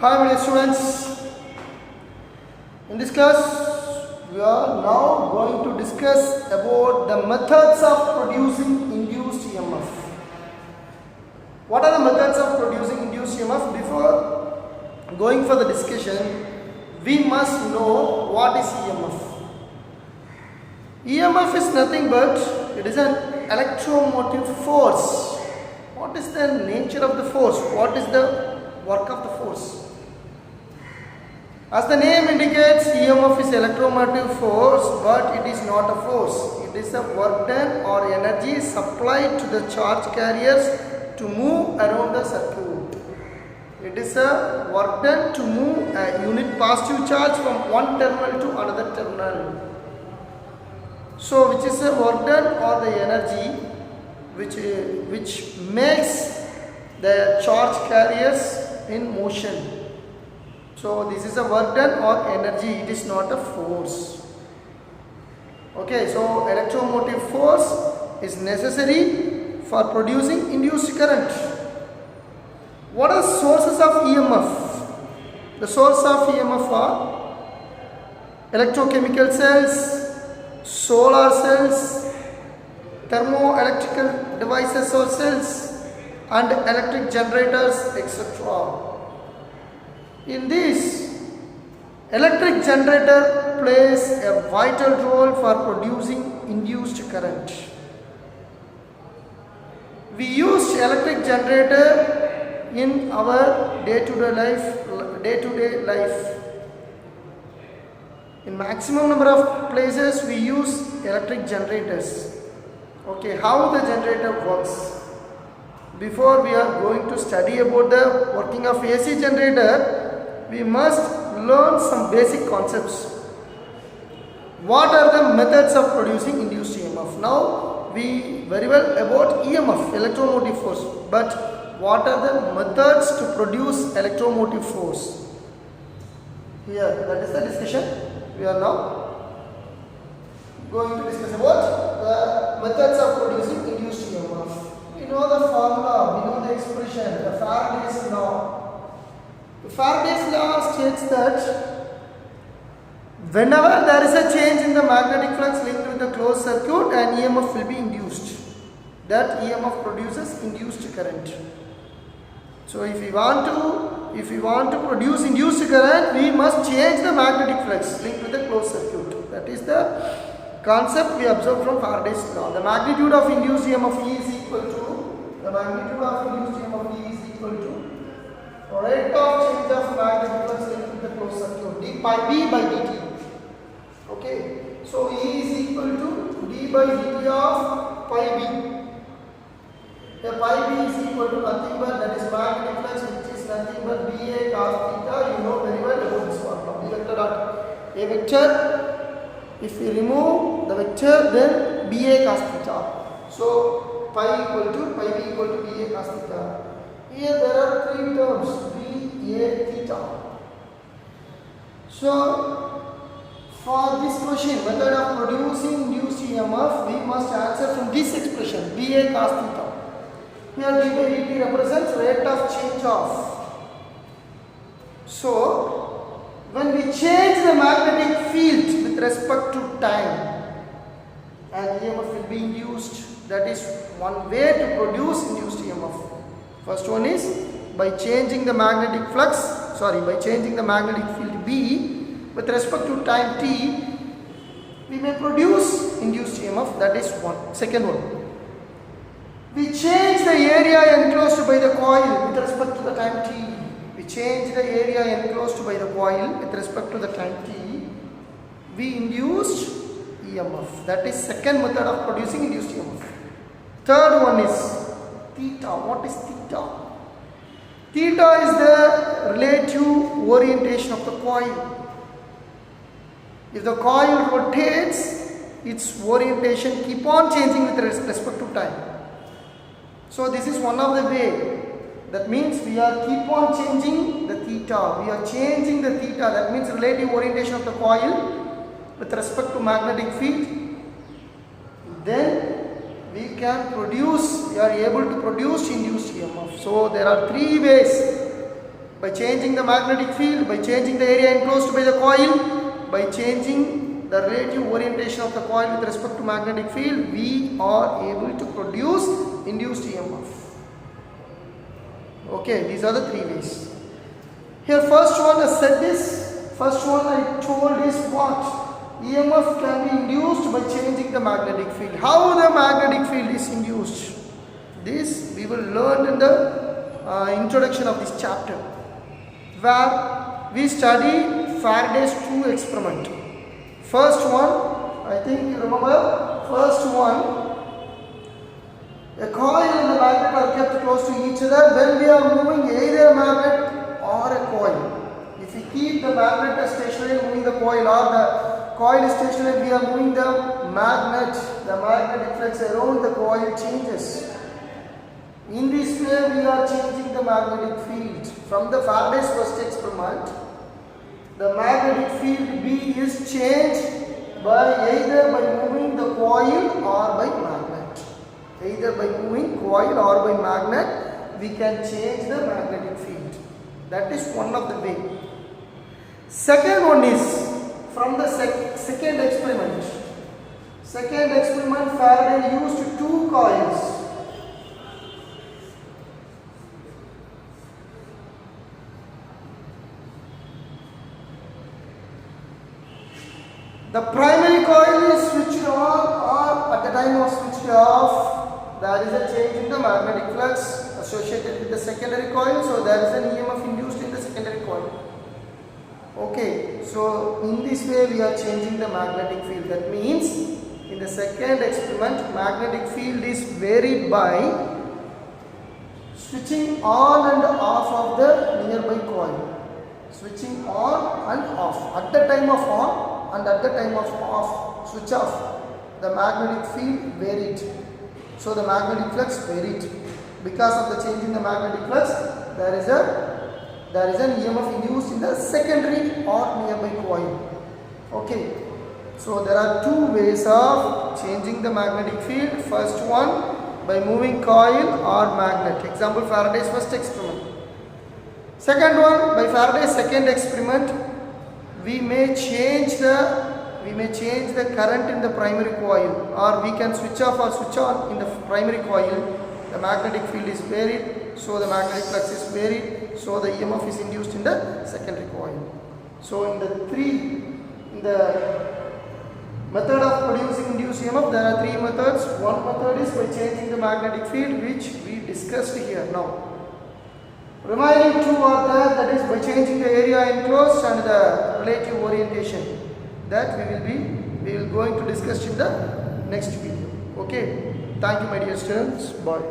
Hi my dear students, in this class we are now going to discuss about the methods of producing induced EMF. What are the methods of producing induced EMF? Before going for the discussion, we must know what is EMF. EMF is nothing but it is an electromotive force. What is the nature of the force? What is the work of the force? As the name indicates, EMF is electromotive force, but it is not a force. It is a work done or energy supplied to the charge carriers to move around the circuit. It is a work done to move a unit positive charge from one terminal to another terminal. So, which is a work done or the energy which makes the charge carriers in motion. So this is a work done or energy, it is not a force. Okay, so electromotive force is necessary for producing induced current. What are sources of EMF? The source of EMF are electrochemical cells, solar cells, thermoelectrical devices or cells, and electric generators, etc. In this, electric generator plays a vital role for producing induced current. We use electric generator in our day-to-day life. In maximum number of places, we use electric generators. Okay, how the generator works? Before we are going to study about the working of AC generator, we must learn some basic concepts. What are the methods of producing induced EMF? Now we very well about EMF, electromotive force, but what are the methods to produce electromotive force? Here, that is the discussion. We are now going to discuss about the methods of producing induced EMF. We know the formula, we know the expression, the Faraday's law. The Faraday's law states that whenever there is a change in the magnetic flux linked with the closed circuit, an EMF will be induced. That EMF produces induced current. So if we want to produce induced current, we must change the magnetic flux linked with the closed circuit. That is the concept we observe from Faraday's law. The magnitude of induced EMF E is equal to rate of change of magnetic flux linked with the closed circuit, d pi b by dt. Okay, so E is equal to d by dt of pi b. The pi b is equal to nothing but that is magnetic flux, which is nothing but Ba cos theta. You know very well about this formula. B vector dot A vector. If we remove the vector, then Ba cos theta. So pi equal to pi b equal to Ba cos theta. Here there are three terms, B, A, theta. So, for this question, method of producing induced EMF, we must answer from this expression, Ba cos theta. Here d by dt represents rate of change of. So, when we change the magnetic field with respect to time, an EMF will be induced. That is one way to produce induced EMF. First one is by changing the magnetic field B with respect to time t, we may produce induced EMF. That is one. Second one, we change the area enclosed by the coil with respect to the time t. We change the area enclosed by the coil with respect to the time t. We induced EMF. That is second method of producing induced EMF. Third one is theta. What is theta? Theta is the relative orientation of the coil. If the coil rotates, its orientation keep on changing with respect to time. So this is one of the way. That means we are keep on changing the theta. We are changing the theta. That means relative orientation of the coil with respect to magnetic field. Then we are able to produce induced EMF. So there are three ways By changing the magnetic field, by changing the area enclosed by the coil, by changing the relative orientation of the coil with respect to magnetic field, we are able to produce induced EMF. Okay, these are the three ways. Here first one I said this, first one I told is what? EMF can be induced by changing the magnetic field. How the magnetic field is induced? This we will learn in the introduction of this chapter, where we study Faraday's two experiment. First one, I think you remember, first one, a coil and a magnet are kept close to each other when we are moving either a magnet or a coil. If we keep the magnet as stationary, moving the coil, or the coil is stationary, we are moving the magnetic flux around the coil changes. In this way, we are changing the magnetic field. From the Faraday's first experiment, the magnetic field B is changed by either by moving the coil or by magnet. Either by moving coil or by magnet, we can change the magnetic field. That is one of the way. Second one is from the second experiment. Second experiment, Faraday used two coils. The primary coil is switched on, or at the time of switched off, there is a change in the magnetic flux associated with the secondary coil, so there is an EMF induced in the secondary coil. Okay, so in this way we are changing the magnetic field. That means in the second experiment, magnetic field is varied by switching on and off of the nearby coil. Switching on and off. At the time of on and at the time of off, switch off, the magnetic field varied. So the magnetic flux varied. Because of the change in the magnetic flux, there is an EMF induced in the secondary or nearby coil. Okay, so there are two ways of changing the magnetic field. First one, by moving coil or magnet. Example, Faraday's first experiment. Second one, by Faraday's second experiment, we may change the current in the primary coil, or we can switch off or switch on in the primary coil. The magnetic field is varied, so the magnetic flux is varied, so the EMF is induced in the secondary coil. So in the method of producing induced EMF, there are three methods. One method is by changing the magnetic field, which we discussed here now. Remaining two are there, that is by changing the area enclosed and the relative orientation. That we will going to discuss in the next video. Okay, thank you my dear students. Bye.